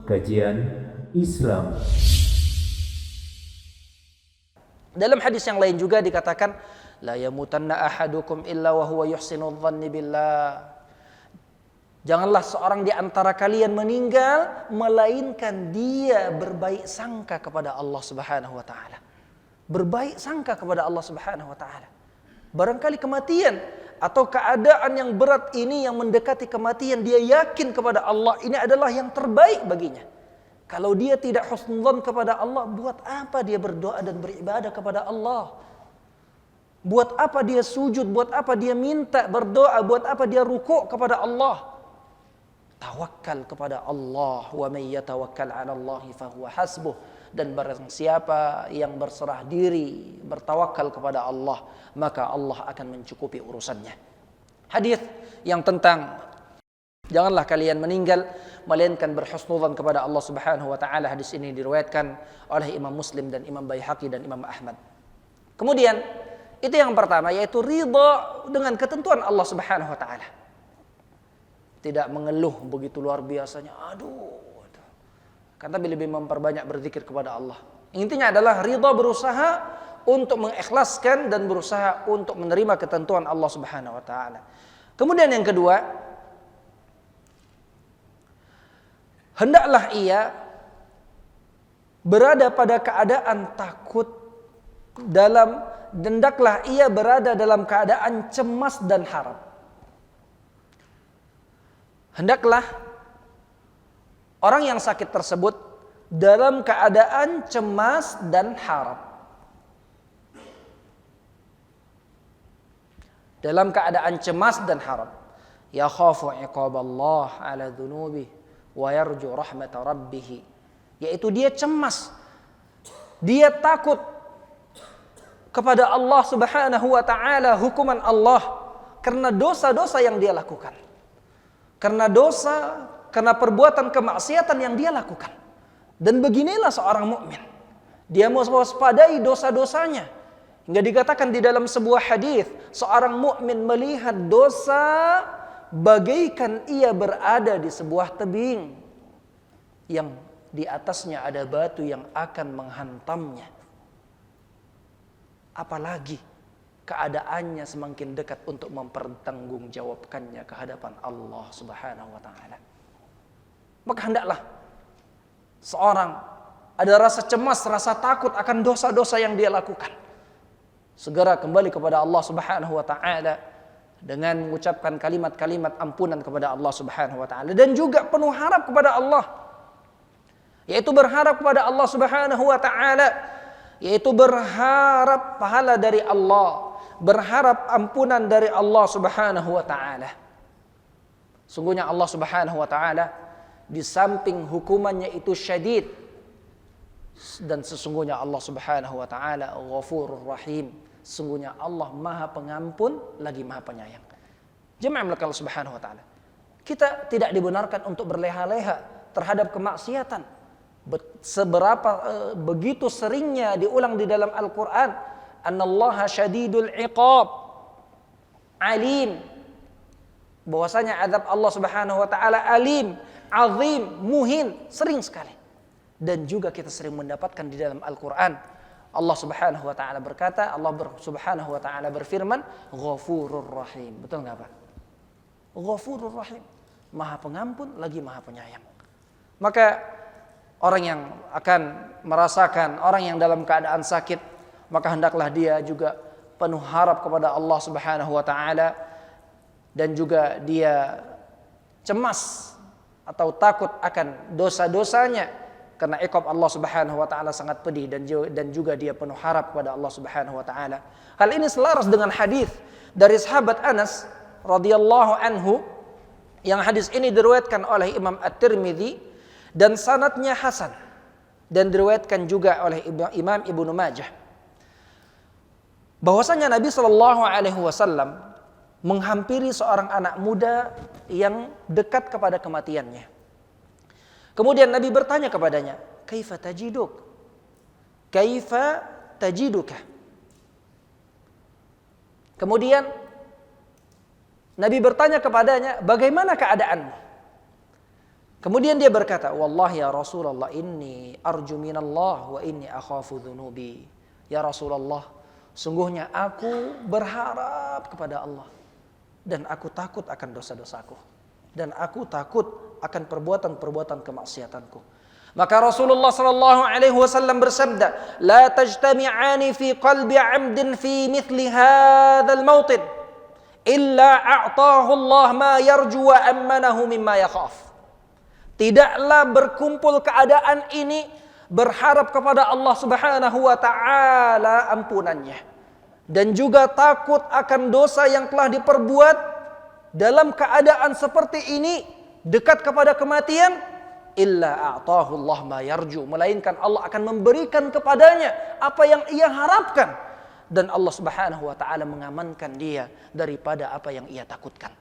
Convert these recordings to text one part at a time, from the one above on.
Kajian Islam. Dalam hadis yang lain juga dikatakan, la yamutanna ahadukum illa wa huwa yuhsinu dhanni billah. Janganlah seorang di antara kalian meninggal melainkan dia berbaik sangka kepada Allah Subhanahu wa taala. Berbaik sangka kepada Allah Subhanahu wa taala. Barangkali kematian atau keadaan yang berat ini yang mendekati kematian, dia yakin kepada Allah ini adalah yang terbaik baginya. Kalau dia tidak husnudzan kepada Allah, buat apa dia berdoa dan beribadah kepada Allah? Buat apa dia sujud? Buat apa dia minta berdoa? Buat apa dia rukuk kepada Allah? Tawakkal kepada Allah. Wa may yatawakkal 'ala Allah fahuwa hasbuh. Dan barang siapa yang berserah diri, bertawakal kepada Allah, maka Allah akan mencukupi urusannya. Hadis yang tentang janganlah kalian meninggal melainkan berhusnudzan kepada Allah Subhanahu wa taala. Hadis ini diriwayatkan oleh Imam Muslim dan Imam Baihaqi dan Imam Ahmad. Kemudian itu yang pertama, yaitu ridha dengan ketentuan Allah Subhanahu wa taala. Tidak mengeluh begitu luar biasanya, tapi lebih memperbanyak berzikir kepada Allah. Intinya adalah ridha, berusaha untuk mengikhlaskan dan berusaha untuk menerima ketentuan Allah Subhanahu wa taala. Kemudian yang kedua, hendaklah ia berada pada keadaan takut hendaklah ia berada dalam keadaan cemas dan harap. Hendaklah orang yang sakit tersebut dalam keadaan cemas dan harap. Dalam keadaan cemas dan harap. Ya khafu iqaballah ala dhunubi wa yarju rahmata rabbih. Yaitu dia cemas. Dia takut kepada Allah Subhanahu wa taala, hukuman Allah karena dosa-dosa yang dia lakukan. Karena perbuatan kemaksiatan yang dia lakukan. Dan beginilah seorang mukmin. Dia mewaspadai dosa-dosanya. Hingga dikatakan di dalam sebuah hadis, seorang mukmin melihat dosa bagaikan ia berada di sebuah tebing yang di atasnya ada batu yang akan menghantamnya. Apalagi keadaannya semakin dekat untuk mempertanggungjawabkannya ke hadapan Allah Subhanahu wa taala. Maka hendaklah seorang ada rasa cemas, rasa takut akan dosa-dosa yang dia lakukan. Segera kembali kepada Allah Subhanahu wa taala dengan mengucapkan kalimat-kalimat ampunan kepada Allah Subhanahu wa taala dan juga penuh harap kepada Allah. Yaitu berharap kepada Allah Subhanahu wa taala, yaitu berharap pahala dari Allah, berharap ampunan dari Allah Subhanahu wa taala. Sungguhnya Allah Subhanahu wa taala di samping hukumannya itu syadid, dan sesungguhnya Allah Subhanahu wa taala Ghafurur Rahim. Sesungguhnya Allah Maha Pengampun lagi Maha Penyayang. Jemaah Allah Subhanahu wa taala. Kita tidak dibenarkan untuk berleha-leha terhadap kemaksiatan. Begitu seringnya diulang di dalam Al-Qur'an, Annallaha syadidul iqab, alim. Bahwasanya azab Allah Subhanahu wa taala alim, azim, muhin, sering sekali. Dan juga kita sering mendapatkan di dalam Al-Qur'an Allah Subhanahu wa taala berkata, Subhanahu wa taala berfirman, Ghafurur Rahim. Betul enggak, Pak? Ghafurur Rahim. Maha Pengampun lagi Maha Penyayang. Maka orang yang akan merasakan orang yang dalam keadaan sakit, maka hendaklah dia juga penuh harap kepada Allah Subhanahu wa taala dan juga dia cemas atau takut akan dosa-dosanya karena iqab Allah Subhanahu wa taala sangat pedih, dan juga dia penuh harap kepada Allah Subhanahu wa taala. Hal ini selaras dengan hadis dari sahabat Anas radhiyallahu anhu, yang hadis ini diriwayatkan oleh Imam At-Tirmidzi dan sanadnya hasan, dan diriwayatkan juga oleh Imam Ibnu Majah, bahwasanya Nabi sallallahu alaihi wasallam menghampiri seorang anak muda yang dekat kepada kematiannya. Kemudian Nabi bertanya kepadanya, "Kaifa tajiduk? Kaifa tajiduka?" Kemudian Nabi bertanya kepadanya, "Bagaimana keadaanmu?" Kemudian dia berkata, "Wallahi ya Rasulullah, inni arju minallah wa inni akhafu dhunubi." Ya Rasulullah, sungguhnya aku berharap kepada Allah dan aku takut akan dosa-dosaku dan aku takut akan perbuatan-perbuatan kemaksiatanku. Maka Rasulullah sallallahu alaihi wasallam bersabda, "La tajtami'ani fi qalbi 'abdin fi mithli hadzal mawtin illa a'tahu Allah ma yarju wa ammanahu mimma yakhaf." Tidaklah berkumpul keadaan ini berharap kepada Allah Subhanahu wa taala ampunannya dan juga takut akan dosa yang telah diperbuat dalam keadaan seperti ini dekat kepada kematian, illa a'tahu Allah ma yarju, melainkan Allah akan memberikan kepadanya apa yang ia harapkan dan Allah Subhanahu wa taala mengamankan dia daripada apa yang ia takutkan.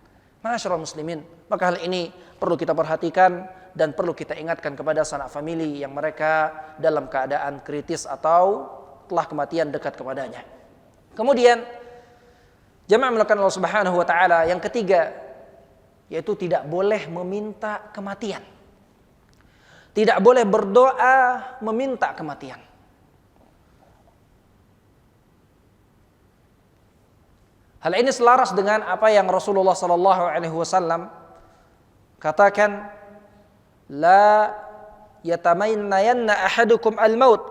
Ma'asyiral muslimin, maka hal ini perlu kita perhatikan dan perlu kita ingatkan kepada sanak famili yang mereka dalam keadaan kritis atau telah kematian dekat kepadanya. Kemudian jamaah melakukan Allah Subhanahu wa taala yang ketiga, yaitu tidak boleh meminta kematian. Tidak boleh berdoa meminta kematian. Hal ini selaras dengan apa yang Rasulullah sallallahu alaihi wasallam katakan, la yatamannayanna ahadukum al-maut.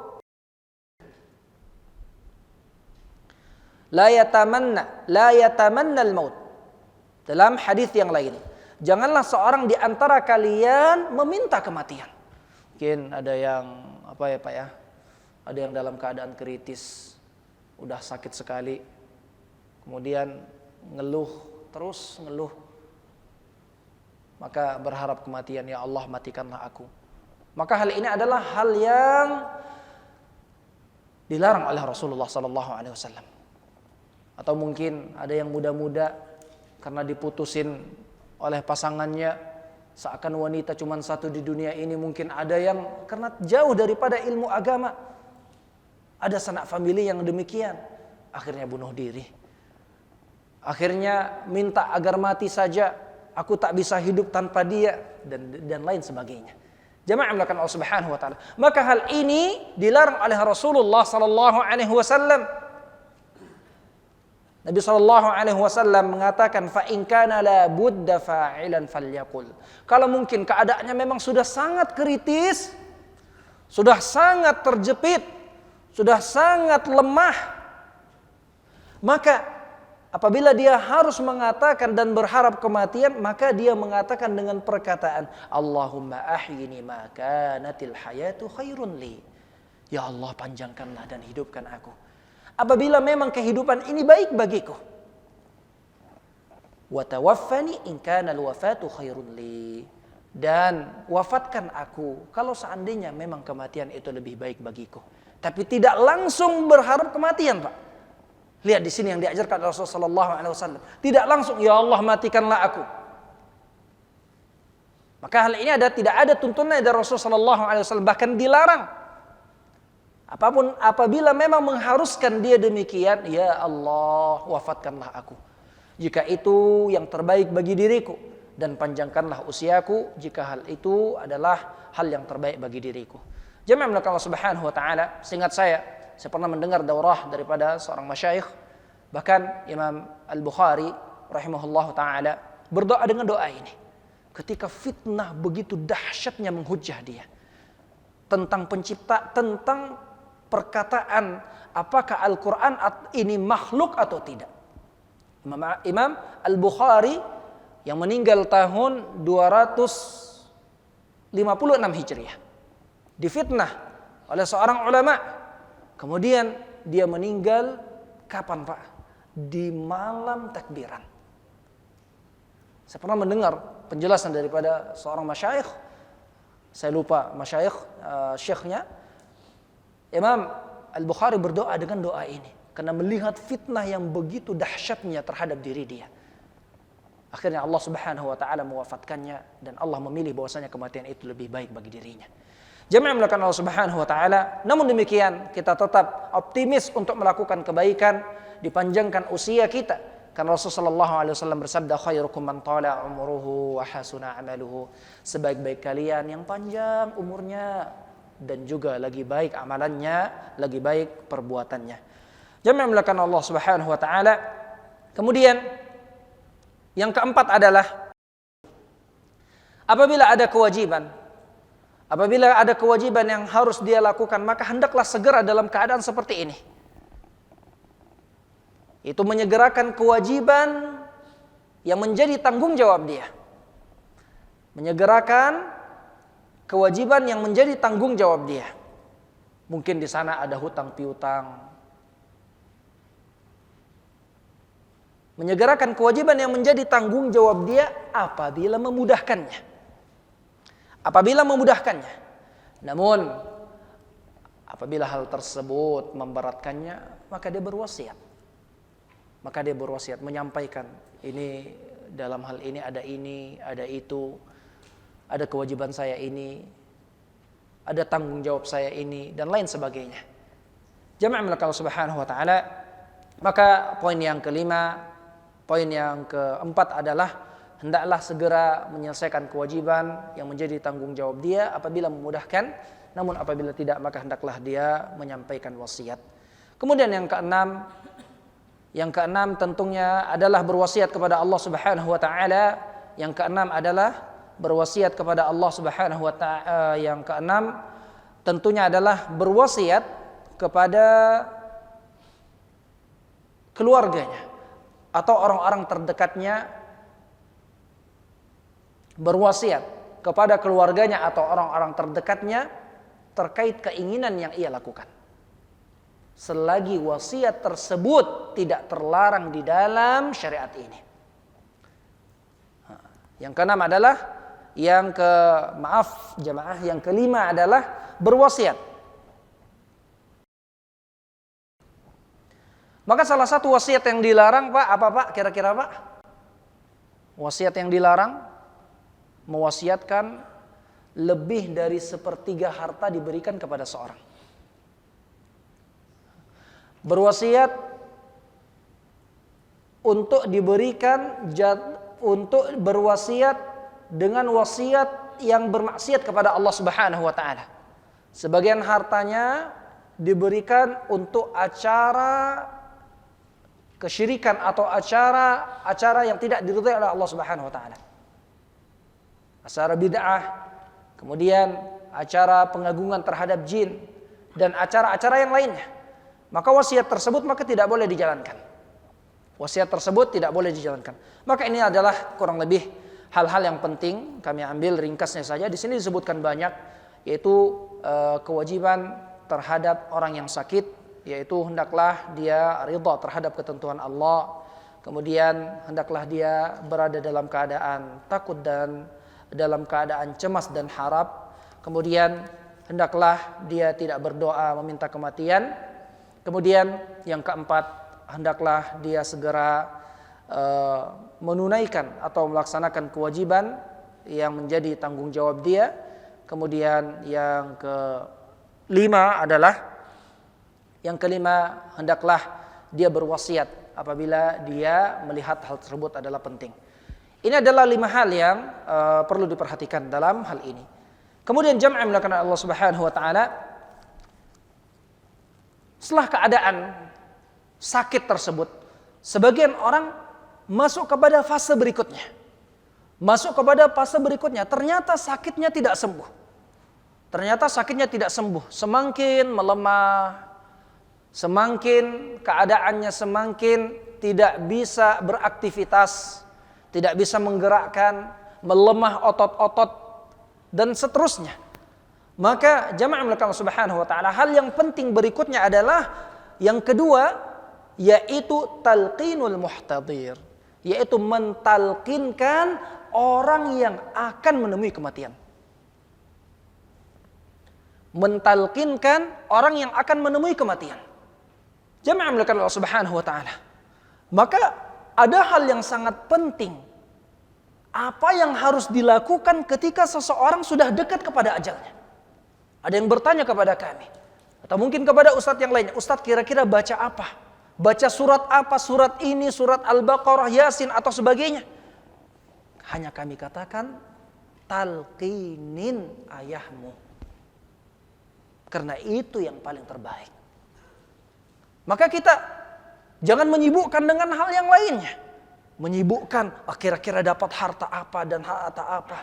La yatamanna al-maut. Dalam hadis yang lain, janganlah seorang di antara kalian meminta kematian. Mungkin ada yang apa ya Pak ya? Ada yang dalam keadaan kritis, udah sakit sekali. Kemudian ngeluh, terus ngeluh. Maka berharap kematian, ya Allah matikanlah aku. Maka hal ini adalah hal yang dilarang oleh Rasulullah sallallahu alaihi wasallam. Atau mungkin ada yang muda-muda karena diputusin oleh pasangannya, seakan wanita cuma satu di dunia ini. Mungkin ada yang karena jauh daripada ilmu agama. Ada sanak famili yang demikian, akhirnya bunuh diri. Akhirnya minta agar mati saja, aku tak bisa hidup tanpa dia, dan lain sebagainya. Jamaah melakukan Allah Subhanahu wa taala. Maka hal ini dilarang oleh Rasulullah sallallahu alaihi wasallam. Nabi sallallahu alaihi wasallam mengatakan, fa in kana la budda fa'ilan falyaqul. Kalau mungkin keadaannya memang sudah sangat kritis, sudah sangat terjepit, sudah sangat lemah, maka apabila dia harus mengatakan dan berharap kematian, maka dia mengatakan dengan perkataan, Allahumma ahyini ma kanatil hayatu khairun li. Ya Allah, panjangkanlah dan hidupkan aku apabila memang kehidupan ini baik bagiku. Wa tawaffani in kana al-wafatu khairun li. Dan wafatkan aku kalau seandainya memang kematian itu lebih baik bagiku. Tapi tidak langsung berharap kematian, Pak. Lihat di sini yang diajarkan Rasulullah sallallahu alaihi wasallam. Tidak langsung, ya Allah matikanlah aku. Maka hal ini tidak ada tuntunan dari Rasulullah sallallahu alaihi wasallam, bahkan dilarang. Apabila memang mengharuskan dia demikian, ya Allah wafatkanlah aku jika itu yang terbaik bagi diriku, dan panjangkanlah usiaku jika hal itu adalah hal yang terbaik bagi diriku. Jemaah melakukan Allah Subhanahu wa taala, seingat saya pernah mendengar daurah daripada seorang masyayikh, bahkan Imam Al-Bukhari rahimahullah ta'ala berdoa dengan doa ini ketika fitnah begitu dahsyatnya menghujah dia tentang pencipta, tentang perkataan apakah Al-Quran ini makhluk atau tidak. Imam Al-Bukhari yang meninggal tahun 256 Hijriah difitnah oleh seorang ulama. Kemudian dia meninggal kapan, Pak? Di malam takbiran. Saya pernah mendengar penjelasan daripada seorang masyayikh, saya lupa masyayikh, syekhnya. Imam Al-Bukhari berdoa dengan doa ini karena melihat fitnah yang begitu dahsyatnya terhadap diri dia. Akhirnya Allah Subhanahu wa taala mewafatkannya dan Allah memilih bahwasanya kematian itu lebih baik bagi dirinya. Jemaah melakukan Allah Subhanahu wa taala. Namun demikian kita tetap optimis untuk melakukan kebaikan, dipanjangkan usia kita Karena Rasulullah SAW bersabda, khairukum man tala umruhu wa hasuna amaluhu. Sebaik-baik kalian yang panjang umurnya dan juga lagi baik amalannya, lagi baik perbuatannya. Jamaah melakukan Allah Subhanahu wa taala. Kemudian yang keempat adalah apabila ada kewajiban yang harus dia lakukan, maka hendaklah segera dalam keadaan seperti ini. Itu menyegerakan kewajiban yang menjadi tanggung jawab dia. Menyegerakan kewajiban yang menjadi tanggung jawab dia. Mungkin di sana ada hutang piutang. Menyegerakan kewajiban yang menjadi tanggung jawab dia apabila memudahkannya. Namun apabila hal tersebut memberatkannya, maka dia berwasiat. Menyampaikan, ini dalam hal ini, ada itu, ada kewajiban saya ini, ada tanggung jawab saya ini, dan lain sebagainya. Jamaah milik Allah Subhanahu wa taala. Maka poin yang keempat adalah hendaklah segera menyelesaikan kewajiban yang menjadi tanggung jawab dia apabila memudahkan, namun apabila tidak maka hendaklah dia menyampaikan wasiat. Kemudian yang keenam tentunya adalah berwasiat kepada Allah Subhanahu wa taala. Yang keenam adalah berwasiat kepada Allah Subhanahu wa taala. Yang keenam tentunya adalah berwasiat kepada keluarganya atau orang-orang terdekatnya, berwasiat kepada keluarganya atau orang-orang terdekatnya terkait keinginan yang ia lakukan, selagi wasiat tersebut tidak terlarang di dalam syariat ini. Yang keenam adalah yang kelima adalah berwasiat. Maka salah satu wasiat yang dilarang, Pak, apa Pak? Kira-kira Pak? Wasiat yang dilarang, mewasiatkan lebih dari 1/3 harta diberikan kepada seorang. Berwasiat untuk berwasiat dengan wasiat yang bermaksiat kepada Allah Subhanahu wa taala. Sebagian hartanya diberikan untuk acara kesyirikan atau acara yang tidak diridhai oleh Allah Subhanahu wa taala. Acara bid'ah, kemudian acara pengagungan terhadap jin dan acara-acara yang lainnya. Maka wasiat tersebut tidak boleh dijalankan. Maka ini adalah kurang lebih hal-hal yang penting, kami ambil ringkasnya saja. Di sini disebutkan banyak, yaitu kewajiban terhadap orang yang sakit, yaitu hendaklah dia ridha terhadap ketentuan Allah. Kemudian hendaklah dia berada dalam keadaan takut dan dalam keadaan cemas dan harap. Kemudian hendaklah dia tidak berdoa meminta kematian. Kemudian yang keempat, hendaklah dia segera menunaikan atau melaksanakan kewajiban yang menjadi tanggung jawab dia. Kemudian yang kelima, hendaklah dia berwasiat apabila dia melihat hal tersebut adalah penting. Ini adalah 5 hal yang perlu diperhatikan dalam hal ini. Kemudian jamaah melakukan Allah Subhanahu wa taala, setelah keadaan sakit tersebut, sebagian orang masuk kepada fase berikutnya. Ternyata sakitnya tidak sembuh. Semakin melemah, semakin keadaannya semakin tidak bisa beraktivitas, tidak bisa menggerakkan, melemah otot-otot dan seterusnya. Maka jamaah melakukan Allah Subhanahu wa taala, hal yang penting berikutnya adalah yang kedua, yaitu talqinul muhtadir, yaitu mentalkinkan orang yang akan menemui kematian. Jamaah melakukan Allah Subhanahu wa taala. Maka ada hal yang sangat penting. Apa yang harus dilakukan ketika seseorang sudah dekat kepada ajalnya? Ada yang bertanya kepada kami, atau mungkin kepada ustadz yang lainnya, Ustadz kira-kira baca apa baca surat apa, surat ini, surat Al-Baqarah, Yasin atau sebagainya. Hanya kami katakan, talqinin ayahmu. Karena itu yang paling terbaik. Maka kita jangan menyibukkan dengan hal yang lainnya. Menyibukkan, kira-kira dapat harta apa dan harta apa.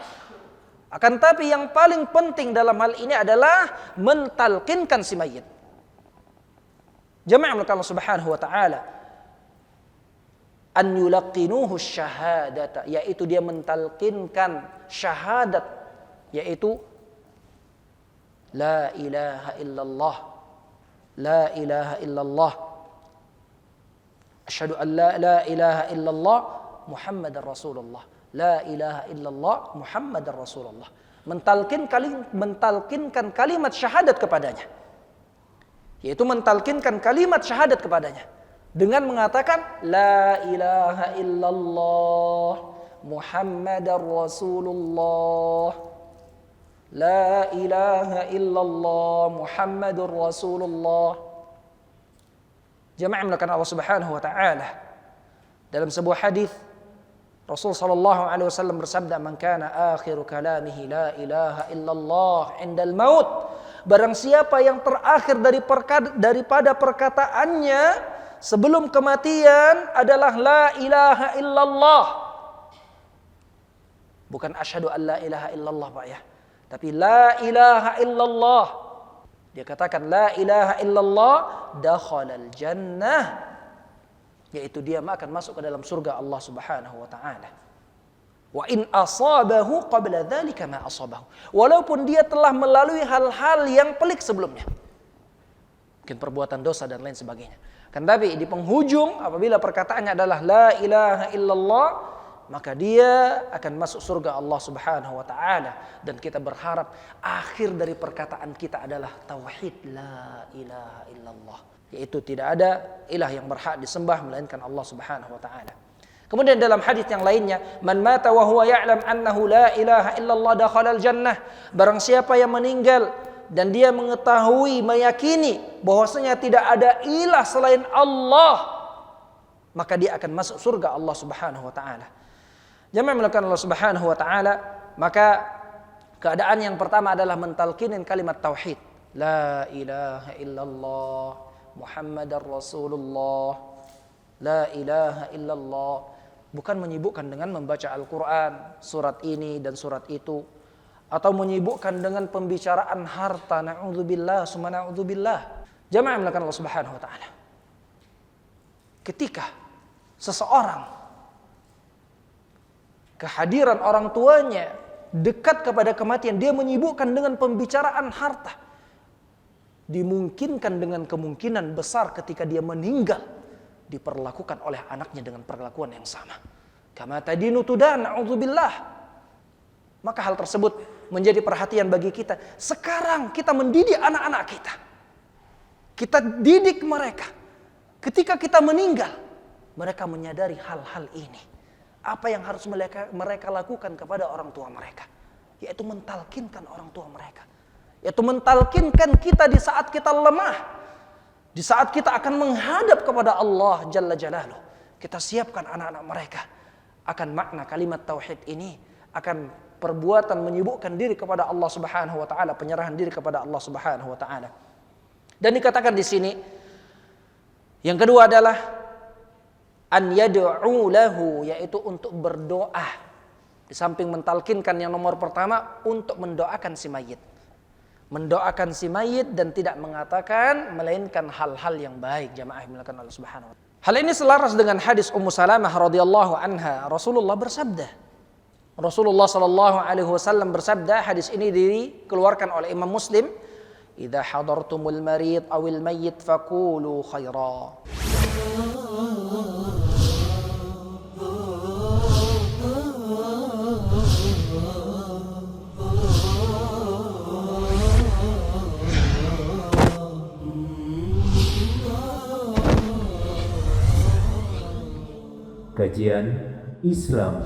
Akan tapi yang paling penting dalam hal ini adalah mentalkinkan si mayit. Jamaah Allah Subhanahu wa taala, an yulaqinuhu syahadata, yaitu dia mentalkinkan syahadat, yaitu la ilaha illallah, la ilaha illallah, asyhadu an la ilaha illallah Muhammadar Rasulullah, la ilaha illallah Muhammadar Rasulullah. Mentalkinkan kalimat syahadat kepadanya, yaitu mentalkinkan kalimat syahadat kepadanya dengan mengatakan la ilaha illallah Muhammadar Rasulullah, la ilaha illallah Muhammadur Rasulullah. Jamaah melakukan Allah Subhanahu wa taala. Dalam sebuah hadis Rasul sallallahu alaihi wasallam bersabda, "Man kana akhiru kalamihi la ilaha illallah indal maut." Barang siapa yang terakhir daripada perkataannya sebelum kematian adalah la ilaha illallah. Bukan asyhadu an la ilaha illallah, Pak ya. Tapi la ilaha illallah. Dia katakan la ilaha illallah, dakhalal jannah, yaitu dia akan masuk ke dalam surga Allah Subhanahu wa taala. Wa in asabahu qabla dzalika ma asabahu. Walaupun dia telah melalui hal-hal yang pelik sebelumnya. Mungkin perbuatan dosa dan lain sebagainya. Kan tapi di penghujung apabila perkataannya adalah la ilaha illallah, maka dia akan masuk surga Allah Subhanahu wa taala, dan kita berharap akhir dari perkataan kita adalah tauhid la ilaha illallah, yaitu tidak ada ilah yang berhak disembah melainkan Allah Subhanahu wa taala. Kemudian dalam hadis yang lainnya, man mata wa huwa ya'lam annahu la ilaha illallah dakhalal jannah, barang siapa yang meninggal dan dia mengetahui, meyakini bahwasanya tidak ada ilah selain Allah, maka dia akan masuk surga Allah Subhanahu wa taala. Jamaah melakukan Allah Subhanahu wa taala, maka keadaan yang pertama adalah mentalkinin kalimat tauhid, la ilaha illallah Muhammadar Rasulullah, la ilaha illallah. Bukan menyibukkan dengan membaca Al-Quran, surat ini dan surat itu, atau menyibukkan dengan pembicaraan harta, na'udzubillah, summa na'udzubillah. Jamaah melakukan Allah Subhanahu wa taala, ketika seseorang kehadiran orang tuanya dekat kepada kematian, dia menyibukkan dengan pembicaraan harta, dimungkinkan dengan kemungkinan besar ketika dia meninggal diperlakukan oleh anaknya dengan perlakuan yang sama. Kama tadinu tudan, na'udzubillah. Maka hal tersebut menjadi perhatian bagi kita. Sekarang kita mendidik anak-anak kita. Kita didik mereka. Ketika kita meninggal, mereka menyadari hal-hal ini. Apa yang harus mereka lakukan kepada orang tua mereka, yaitu mentalkinkan orang tua mereka, yaitu mentalkinkan kita di saat kita lemah, di saat kita akan menghadap kepada Allah Jalla Jalaluh. Kita siapkan anak-anak mereka akan makna kalimat tauhid ini, akan perbuatan menyibukkan diri kepada Allah Subhanahu wa taala, penyerahan diri kepada Allah Subhanahu wa taala. Dan dikatakan di sini yang kedua adalah an yad'u lahu, yaitu untuk berdoa. Di samping mentalkinkan yang nomor pertama, untuk mendoakan si mayit. Mendoakan si mayit dan tidak mengatakan melainkan hal-hal yang baik. Jamaah melakukan Allah Subhanahu wa taala. Hal ini selaras dengan hadis Ummu Salamah radhiyallahu anha. Rasulullah bersabda. Rasulullah sallallahu alaihi wasallam bersabda, hadis ini dikeluarkan oleh Imam Muslim, "Idza hadartumul marid awil mayyit faqulu khaira." Kajian Islam.